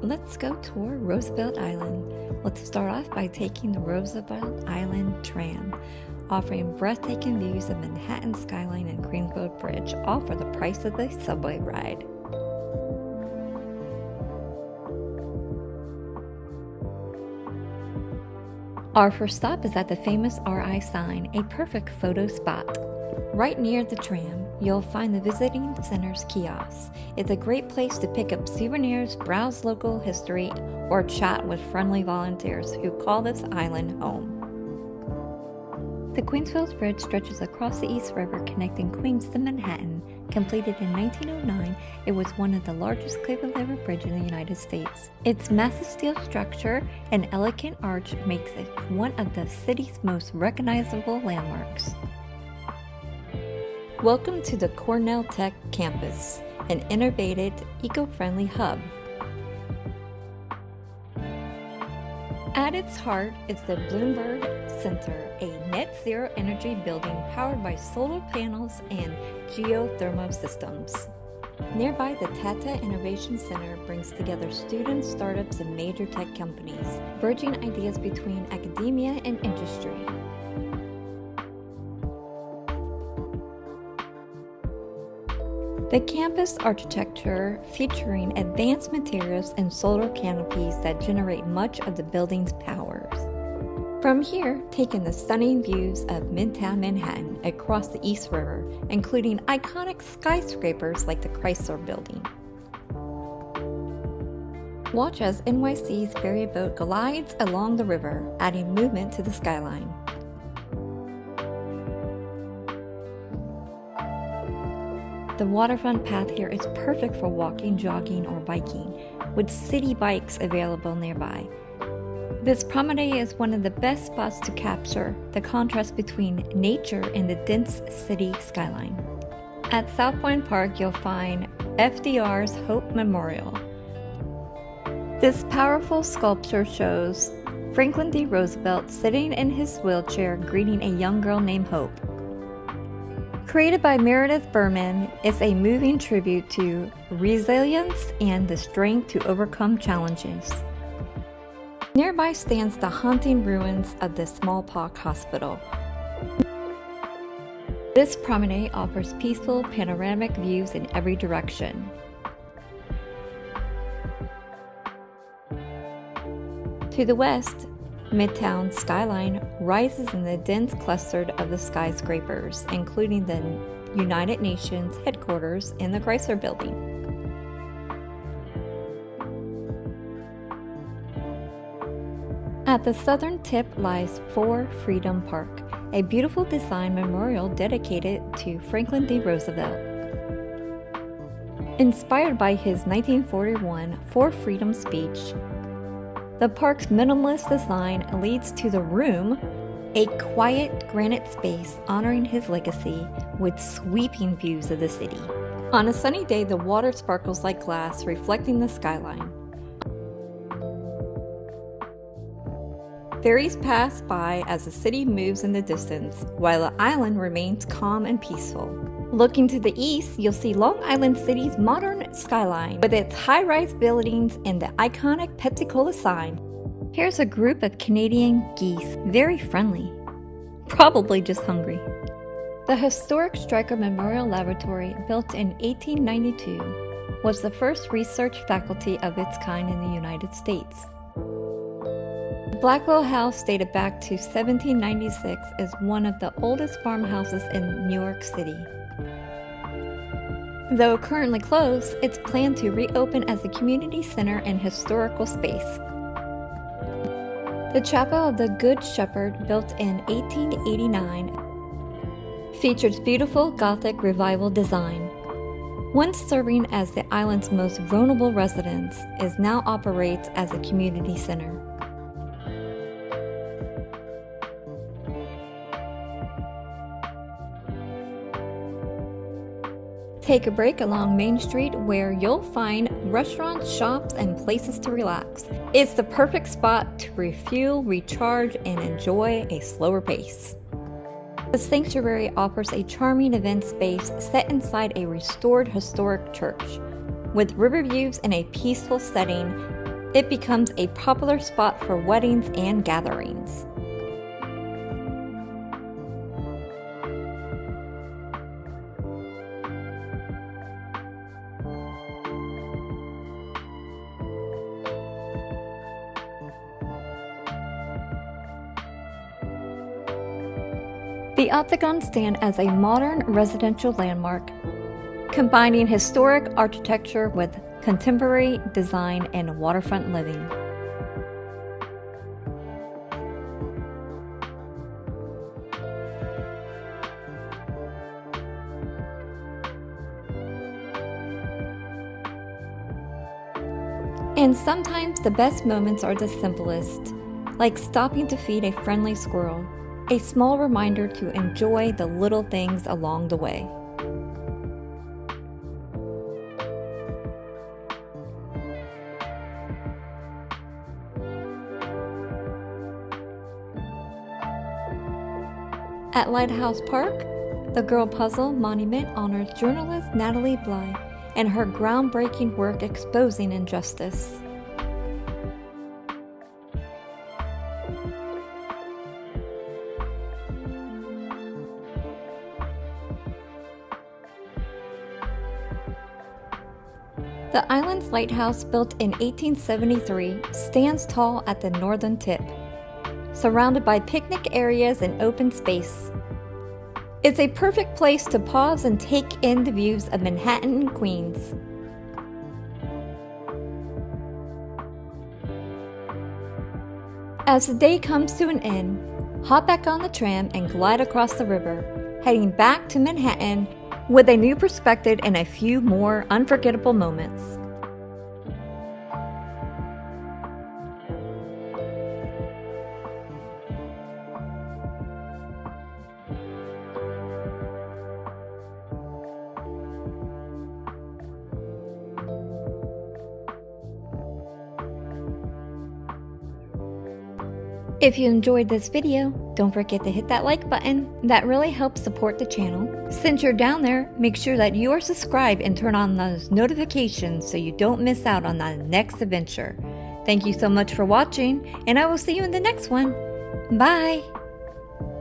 Let's go tour Roosevelt Island. Let's start off by taking the Roosevelt Island tram, offering breathtaking views of Manhattan skyline and Queensboro Bridge, all for the price of the subway ride. Our first stop is at the famous RI sign, a perfect photo spot. Right near the tram, you'll find the Visiting Center's kiosk. It's a great place to pick up souvenirs, browse local history, or chat with friendly volunteers who call this island home. The Queensboro Bridge stretches across the East River connecting Queens to Manhattan. Completed in 1909, it was one of the largest cantilever bridges in the United States. Its massive steel structure and elegant arch makes it one of the city's most recognizable landmarks. Welcome to the Cornell Tech campus, an innovative, eco-friendly hub. At its heart is the Bloomberg Center, a net-zero energy building powered by solar panels and geothermal systems. Nearby, the Tata Innovation Center brings together students, startups, and major tech companies, bridging ideas between academia and industry. The campus architecture featuring advanced materials and solar canopies that generate much of the building's powers. From here, take in the stunning views of Midtown Manhattan across the East River, including iconic skyscrapers like the Chrysler Building. Watch as NYC's ferry boat glides along the river, adding movement to the skyline. The waterfront path here is perfect for walking, jogging, or biking, with city bikes available nearby. This promenade is one of the best spots to capture the contrast between nature and the dense city skyline. At South Point Park, you'll find FDR's Hope Memorial. This powerful sculpture shows Franklin D. Roosevelt sitting in his wheelchair greeting a young girl named Hope. Created by Meredith Berman, it's a moving tribute to resilience and the strength to overcome challenges. Nearby stands the haunting ruins of the smallpox hospital. This promenade offers peaceful, panoramic views in every direction. To the west, Midtown skyline rises in the dense cluster of the skyscrapers, including the United Nations headquarters and the Chrysler Building. At the southern tip lies Fort Freedom Park, a beautiful design memorial dedicated to Franklin D. Roosevelt. Inspired by his 1941 Fort Freedom speech, the park's minimalist design leads to the Room, a quiet granite space honoring his legacy with sweeping views of the city. On a sunny day, the water sparkles like glass, reflecting the skyline. Ferries pass by as the city moves in the distance, while the island remains calm and peaceful. Looking to the east, you'll see Long Island City's modern skyline with its high-rise buildings and the iconic Pepsi-Cola sign. Here's a group of Canadian geese, very friendly, probably just hungry. The historic Stryker Memorial Laboratory, built in 1892, was the first research faculty of its kind in the United States. The Blackwell House, dated back to 1796, is one of the oldest farmhouses in New York City. Though currently closed, it's planned to reopen as a community center and historical space. The Chapel of the Good Shepherd, built in 1889, features beautiful Gothic Revival design. Once serving as the island's most vulnerable residence, it now operates as a community center. Take a break along Main Street, where you'll find restaurants, shops, and places to relax. It's the perfect spot to refuel, recharge, and enjoy a slower pace. The sanctuary offers a charming event space set inside a restored historic church. With river views in a peaceful setting, it becomes a popular spot for weddings and gatherings. The Octagon stands as a modern residential landmark, combining historic architecture with contemporary design and waterfront living. And sometimes the best moments are the simplest, like stopping to feed a friendly squirrel, a small reminder to enjoy the little things along the way. At Lighthouse Park, the Girl Puzzle Monument honors journalist Natalie Bly and her groundbreaking work exposing injustice. The island's lighthouse, built in 1873, stands tall at the northern tip, surrounded by picnic areas and open space. It's a perfect place to pause and take in the views of Manhattan and Queens. As the day comes to an end, hop back on the tram and glide across the river, heading back to Manhattan with a new perspective and a few more unforgettable moments. If you enjoyed this video, don't forget to hit that like button. That really helps support the channel. Since you're down there, make sure that you are subscribed and turn on those notifications so you don't miss out on the next adventure. Thank you so much for watching, and I will see you in the next one. Bye!